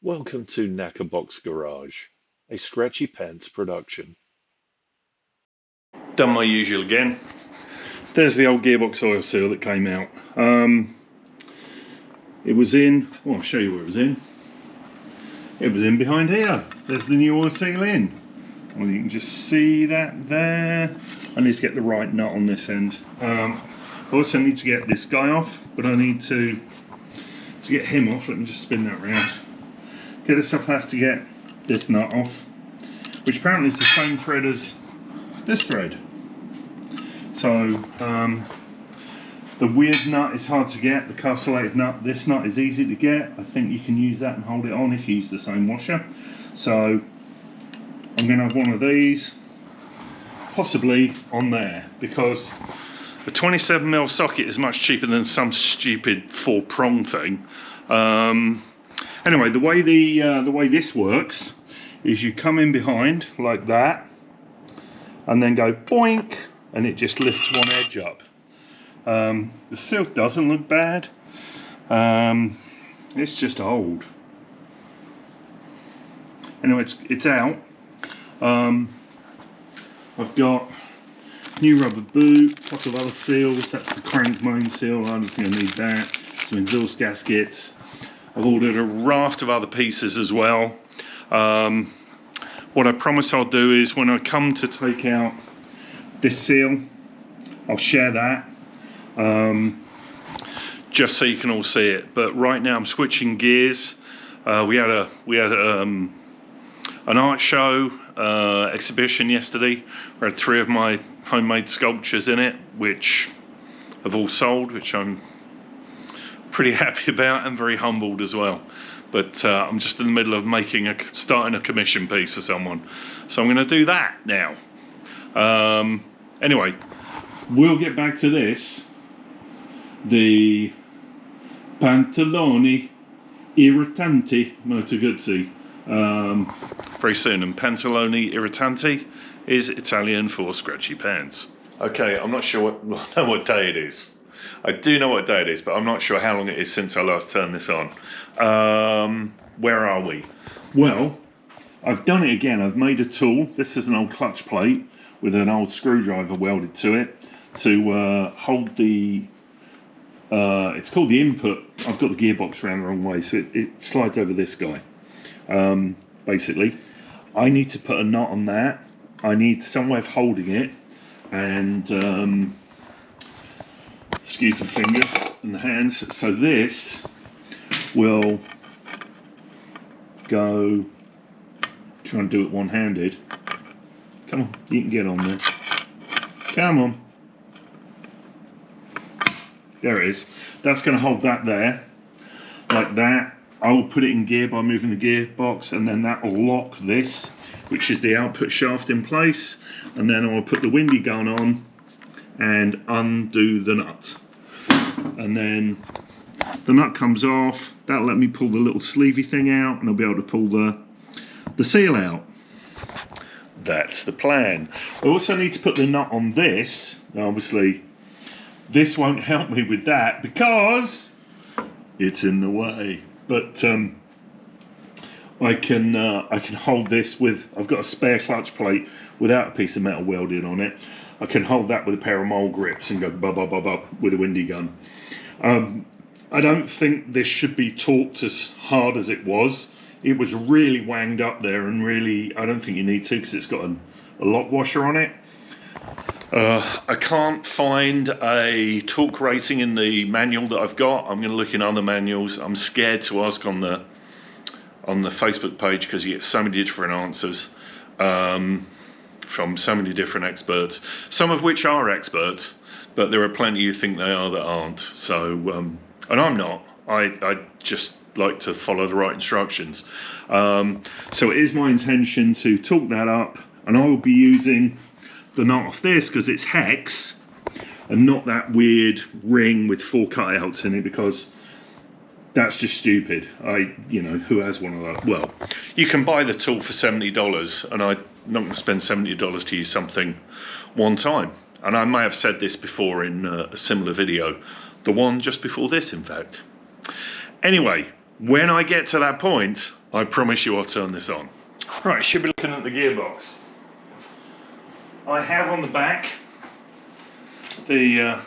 Welcome to Knackerbox Garage, a Scratchy Pants production. Done my usual again. There's the old Gearbox oil seal that came out. It was in, I'll show you where it was in. It was in behind here. There's the new oil seal in. Well, you can just see that there. I need to get the right nut on this end. I also need to get this guy off, but I need to get him off. Let me just spin that round. Get this off, I have to get this nut off, which apparently is the same thread as this thread. So the weird nut is hard to get, the castellated nut. This nut is easy to get. I think you can use that and hold it on if you use the same washer. So I'm going to have one of these possibly on there, because a 27mm socket is much cheaper than some stupid 4-prong thing. Anyway, the way this works is you come in behind like that, and then go boink, and it just lifts one edge up. The seal doesn't look bad. It's just old. Anyway, it's out. I've got new rubber boot, a couple of other seals. That's the crank main seal. I don't think I need that. Some exhaust gaskets. I've ordered a raft of other pieces as well. What I promise I'll do is when I come to take out this seal, I'll share that, just so you can all see it. But right now I'm switching gears. We had an art show exhibition yesterday. We had 3 of my homemade sculptures in it, which have all sold, which I'm pretty happy about and very humbled as well. But I'm just in the middle of starting a commission piece for someone, so I'm going to do that now. Anyway, we'll get back to this. The Pantaloni Irritanti Moto Guzzi very soon, and Pantaloni Irritanti is Italian for scratchy pants. Okay, I'm not sure what day it is. I do know what day it is, but I'm not sure how long it is since I last turned this on. Where are we? Well, I've done it again. I've made a tool. This is an old clutch plate with an old screwdriver welded to it to hold the, it's called the input. I've got the gearbox around the wrong way, so it slides over this guy. Basically, I need to put a nut on that. I need some way of holding it, and excuse the fingers and the hands. So this will go, try and do it one-handed. Come on, you can get on there. Come on. There it is. That's going to hold that there, like that. I will put it in gear by moving the gearbox, and then that will lock this, which is the output shaft, in place. And then I will put the windy gun on and undo the nut, and then the nut comes off. That'll let me pull the little sleevey thing out, and I'll be able to pull the seal out. That's the plan. I also need to put the nut on this. Now, obviously this won't help me with that because it's in the way, but I can hold this with, I've got a spare clutch plate without a piece of metal welded on it. I can hold that with a pair of mole grips and go bub bub bub bub with a windy gun. I don't think this should be torqued as hard as it was. It was really wanged up there, and really I don't think you need to, because it's got a lock washer on it. I can't find a torque rating in the manual that I've got. I'm going to look in other manuals. I'm scared to ask on the Facebook page, because you get so many different answers from so many different experts, some of which are experts, but there are plenty you think they are that aren't. So, and I'm not. I just like to follow the right instructions. So it is my intention to torque that up, and I will be using the nut off this because it's hex and not that weird ring with 4 cutouts in it, because that's just stupid. You know, who has one of those? Well, you can buy the tool for $70, and I'm not going to spend $70 to use something one time. And I may have said this before in a similar video, the one just before this, in fact. Anyway, When I get to that point, I promise you I'll turn this on. Right, should be looking at the gearbox. I have on the back the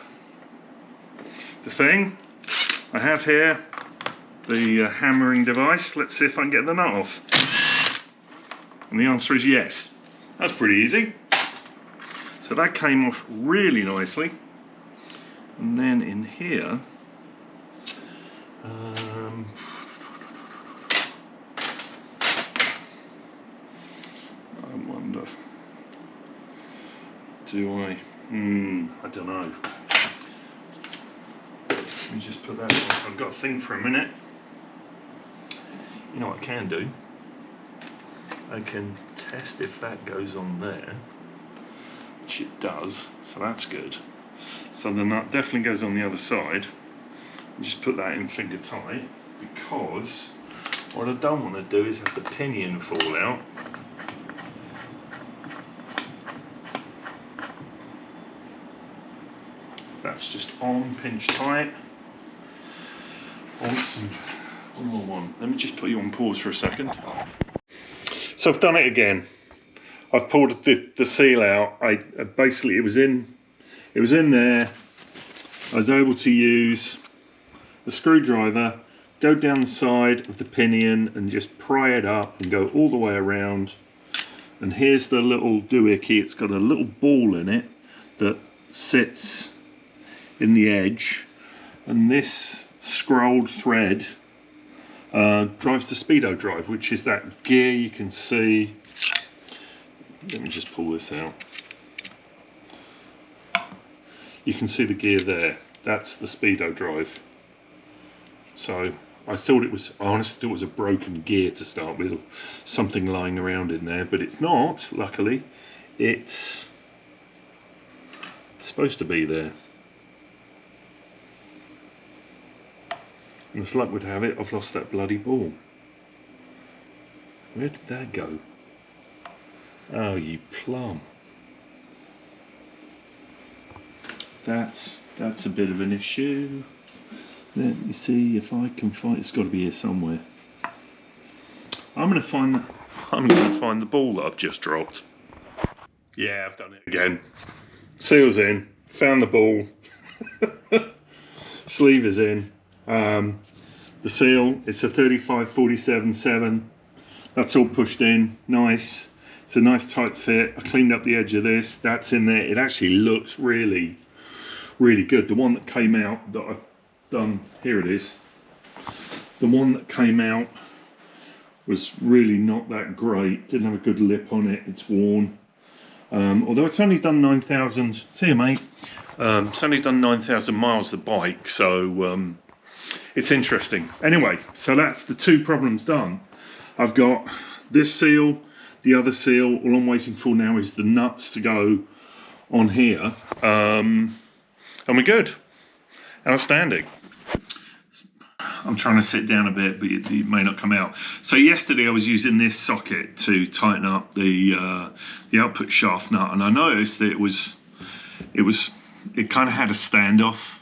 thing. I have here the hammering device. Let's see if I can get the nut off. And the answer is yes. That's pretty easy. So that came off really nicely. And then in here, I wonder, do I don't know. Let me just put that on. I've got to think for a minute. You know what I can do? I can test if that goes on there, which it does, so that's good. So the nut definitely goes on the other side. Just put that in finger tight, because what I don't want to do is have the pinion fall out. That's just on, pinch tight. Awesome. One more one. Let me just put you on pause for a second. So I've done it again. I've pulled the seal out. I basically it was in there. I was able to use a screwdriver, go down the side of the pinion and just pry it up and go all the way around. And here's the little doohickey. It's got a little ball in it that sits in the edge, and this scrolled thread drives the speedo drive, which is that gear you can see. Let me just pull this out. You can see the gear there. That's the speedo drive. So I honestly thought it was a broken gear to start with, something lying around in there, but it's not, luckily. It's supposed to be there. And as luck would have it, I've lost that bloody ball. Where did that go? Oh, you plum. That's a bit of an issue. Let me see if I can find. It's got to be here somewhere. I'm going to find the ball that I've just dropped. Yeah, I've done it again. Seal's in. Found the ball. Sleeve is in. The seal, it's a 35-47-7. That's all pushed in, nice. It's a nice tight fit. I cleaned up the edge of this. That's in there. It actually looks really, really good. The one that came out that I've done, here it is. The one that came out was really not that great. Didn't have a good lip on it. It's worn. Although it's only done 9,000. See you, mate. It's only done 9,000 miles, the bike. So it's interesting. Anyway, so that's the two problems done. I've got this seal, the other seal. All I'm waiting for now is the nuts to go on here. And we're good. Outstanding. I'm trying to sit down a bit, but it may not come out. So yesterday I was using this socket to tighten up the output shaft nut, and I noticed that it kind of had a standoff.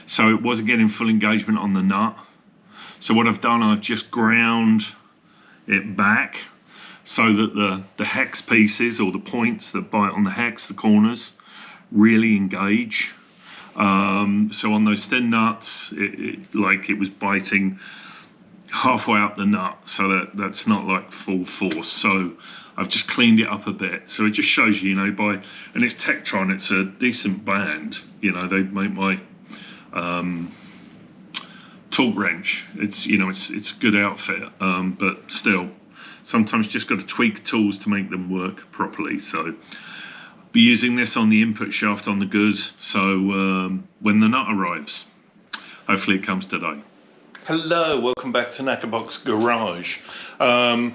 So it wasn't getting full engagement on the nut. So what I've done, I've just ground it back so that the hex pieces, or the points that bite on the hex, the corners, really engage. So on those thin nuts, it was biting halfway up the nut, so that's not like full force. So I've just cleaned it up a bit. So it just shows you, and it's Tektron, it's a decent band. They make my torque wrench. It's a good outfit, but still, sometimes just got to tweak tools to make them work properly. So be using this on the input shaft on the Guz. So when the nut arrives, hopefully it comes today. Hello, welcome back to Knackerbox Garage. I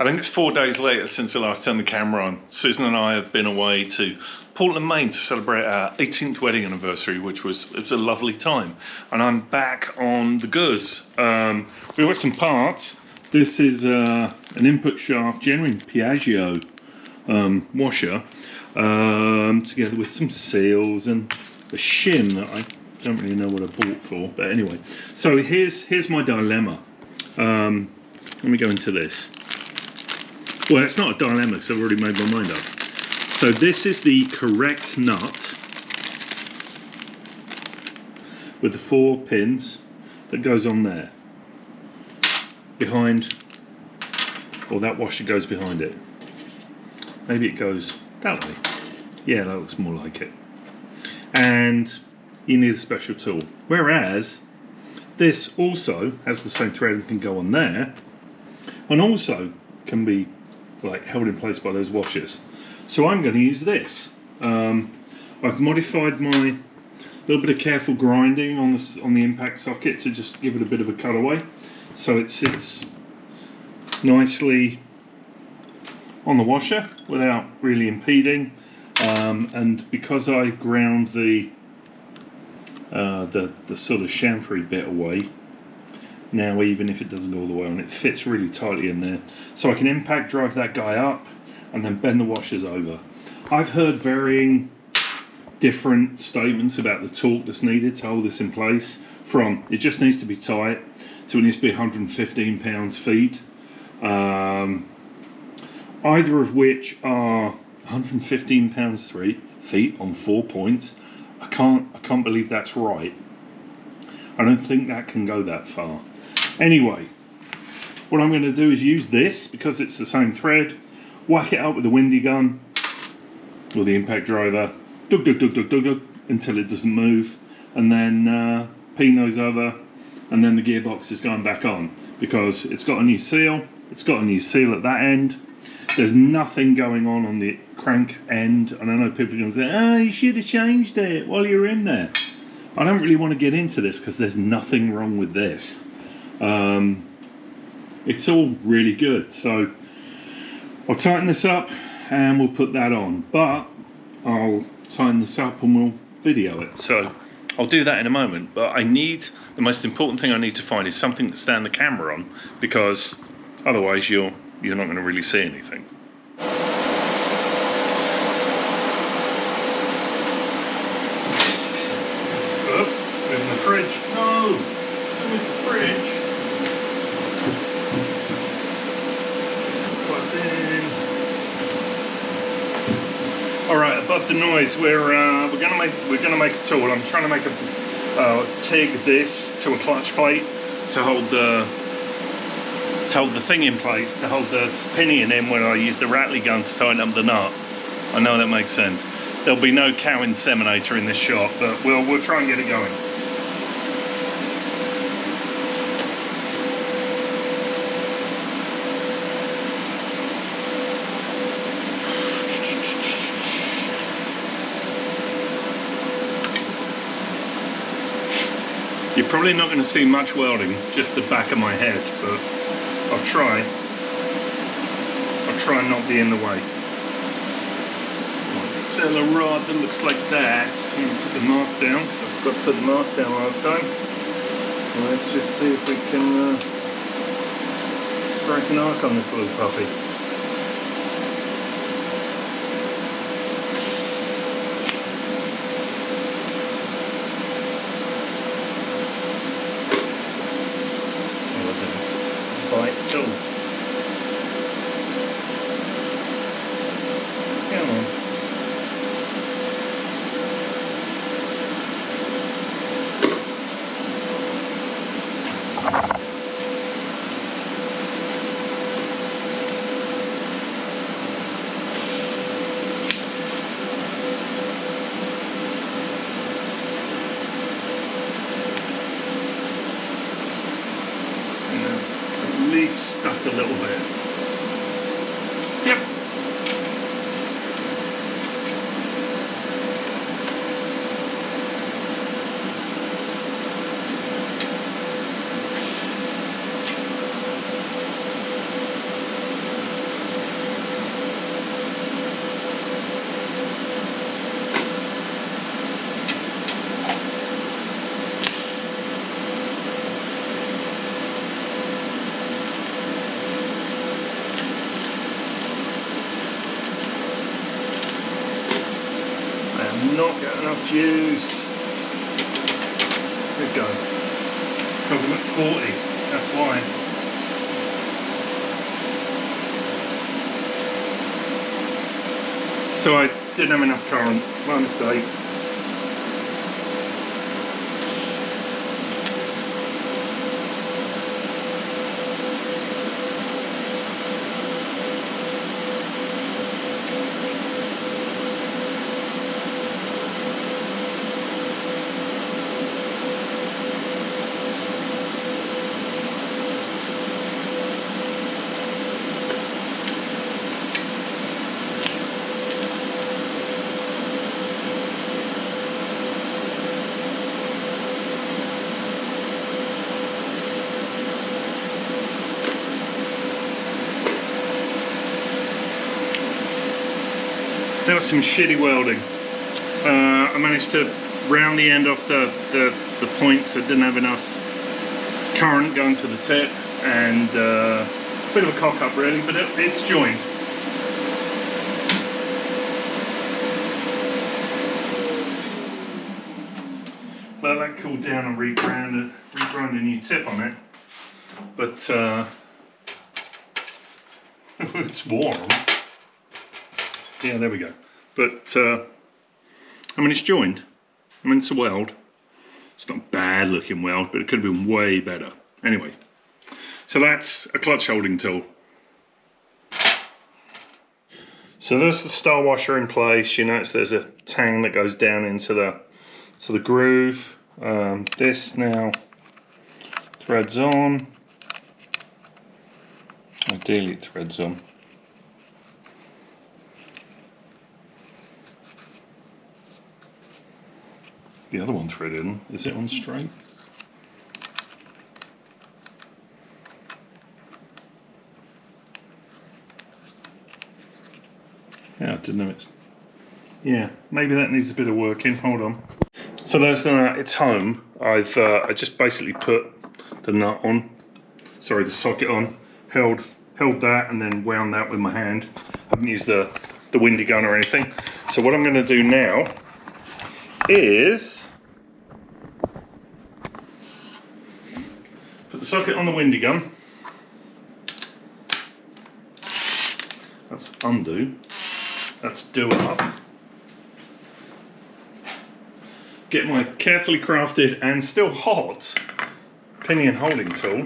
think it's 4 days later since I last turned the camera on. Susan and I have been away to Portland, Maine to celebrate our 18th wedding anniversary, it was a lovely time. And I'm back on the Guz. We've got some parts. This is an input shaft, genuine Piaggio washer, together with some seals and a shim that I Don't really know what I bought for, but anyway. So here's my dilemma. Let me go into this. Well, it's not a dilemma because I've already made my mind up. So this is the correct nut with the 4 pins that goes on there. Behind, or that washer goes behind it. Maybe it goes that way. Yeah, that looks more like it. And you need a special tool. Whereas this also has the same thread and can go on there, and also can be like held in place by those washers. So I'm going to use this. I've modified my little bit of careful grinding on the impact socket to just give it a bit of a cutaway, so it sits nicely on the washer without really impeding. And because I ground the sort of chamfery bit away, now even if it doesn't go all the way on, it fits really tightly in there. So I can impact drive that guy up and then bend the washers over. I've heard varying different statements about the torque that's needed to hold this in place, from it just needs to be tight to it needs to be 115 pounds-feet. Either of which are 115 pounds-feet on 4 points. I can't believe that's right. I don't think that can go that far. Anyway, what I'm going to do is use this because it's the same thread, whack it up with the windy gun or the impact driver, dug, dug, dug, dug, dug, dug, until it doesn't move, and then peen those over, and then the gearbox is going back on because it's got a new seal. It's got a new seal at that end. There's nothing going on the crank end, and I know people are going to say, oh, you should have changed it while you were in there. I don't really want to get into this because there's nothing wrong with this. It's all really good. So I'll tighten this up and we'll put that on, but I'll tighten this up and we'll video it. So I'll do that in a moment, but the most important thing I need to find is something to stand the camera on, because otherwise you're not going to really see anything. Oh, moving the fridge. No! Move the fridge. Plugged in. Alright, above the noise, we're gonna make a tool. I'm trying to make a TIG this to a clutch plate to hold the thing in place, to hold the pinion in when I use the rattly gun to tighten up the nut. I know that makes sense. There'll be no cow inseminator in this shot, but we'll try and get it going. You're probably not going to see much welding, just the back of my head, but I'll try and not be in the way. Fill a rod that looks like that. I'm going to put the mast down because I forgot to put the mast down last time. Let's just see if we can strike an arc on this little puppy. Bite tool. Come on. At least stuck a little bit. Yep. Not got enough juice. There you go. Because I'm at 40, that's why. So I didn't have enough current, my mistake. That was some shitty welding. I managed to round the end off the points that didn't have enough current going to the tip, and a bit of a cock up really, but it's joined. Let that cool down and regrind a new tip on it. But it's warm. Yeah, there we go. But I mean, it's joined. I mean, it's a weld. It's not a bad looking weld, but it could have been way better. Anyway, so that's a clutch holding tool. So there's the star washer in place. You notice there's a tang that goes down into the groove. This now threads on. Ideally it threads on. The other one threaded in. Is it on straight? Yeah, I didn't know it's... Yeah, maybe that needs a bit of working. Hold on. So there's the nut. It's home. I just basically put the nut on. Sorry, the socket on. Held that and then wound that with my hand. I haven't used the windy gun or anything. So what I'm going to do now is put the socket on the windy gun. That's undo. That's do up. Get my carefully crafted and still hot pinion holding tool.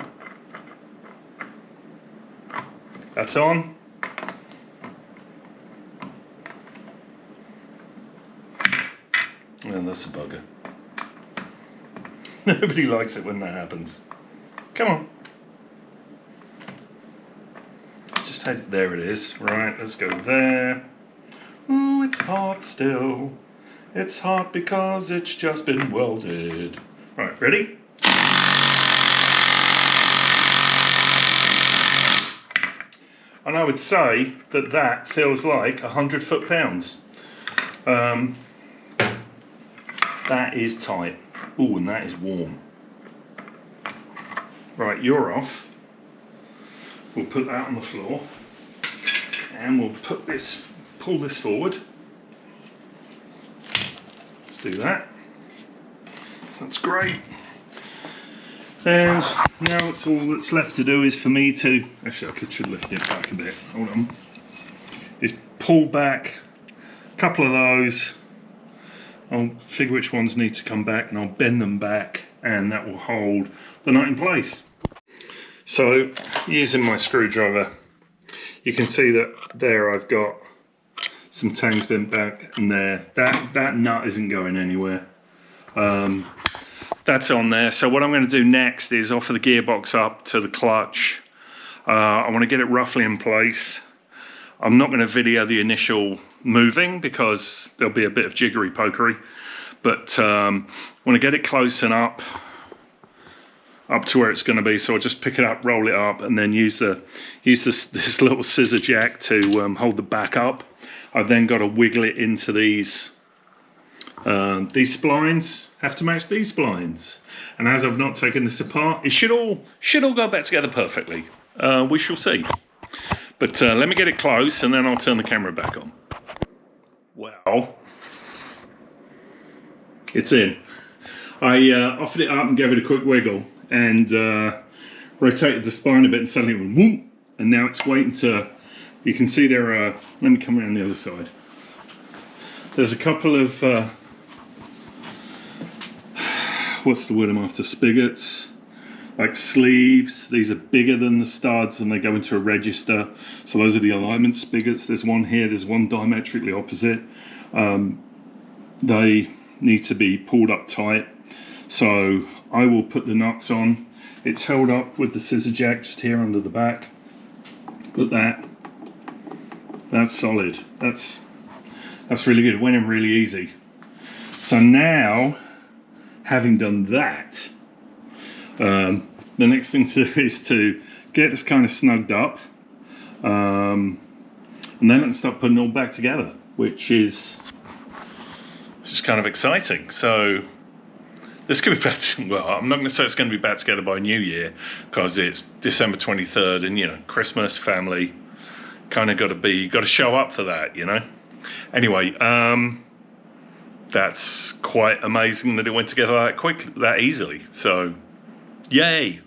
That's on. And that's a bugger. Nobody likes it when that happens. Come on. Just had, there it is. Right, let's go there. Ooh, it's hot still. It's hot because it's just been welded. Right, ready? And I would say that that feels like 100 foot-pounds. That is tight. Ooh, and that is warm. Right, you're off. We'll put that on the floor. And we'll put this, pull this forward. Let's do that. That's great. And now that's all that's left to do is for me to, actually I should lift it back a bit, hold on, is pull back a couple of those. I'll figure which ones need to come back and I'll bend them back, and that will hold the nut in place. So using my screwdriver, you can see that there I've got some tangs bent back, and there, that nut isn't going anywhere. That's on there. So what I'm going to do next is offer the gearbox up to the clutch. I want to get it roughly in place. I'm not going to video the initial moving because there'll be a bit of jiggery pokery, but I want to get it close and up to where it's going to be. So I'll just pick it up, roll it up, and then use this little scissor jack to hold the back up. I've then got to wiggle it into these splines. Have to match these splines, and as I've not taken this apart, it should all go back together perfectly. We shall see. But let me get it close, and then I'll turn the camera back on. Well, it's in. I offered it up and gave it a quick wiggle and rotated the spine a bit and suddenly it went whoop, and now it's waiting to, you can see there are, let me come around the other side. There's a couple of, what's the word I'm after, spigots, like sleeves. These are bigger than the studs and they go into a register. So those are the alignment spigots. There's one here, there's one diametrically opposite. They need to be pulled up tight. So I will put the nuts on. It's held up with the scissor jack just here under the back. Put that. That's solid. That's really good. It went in really easy. So now, having done that, the next thing to do is to get this kind of snugged up, and then I can start putting it all back together, which is kind of exciting. So this could be back to, well, I'm not going to say it's going to be back together by New Year, because it's December 23rd, and, you know, Christmas, family, kind of got to show up for that, you know. Anyway, that's quite amazing that it went together that quick, that easily. So, yay!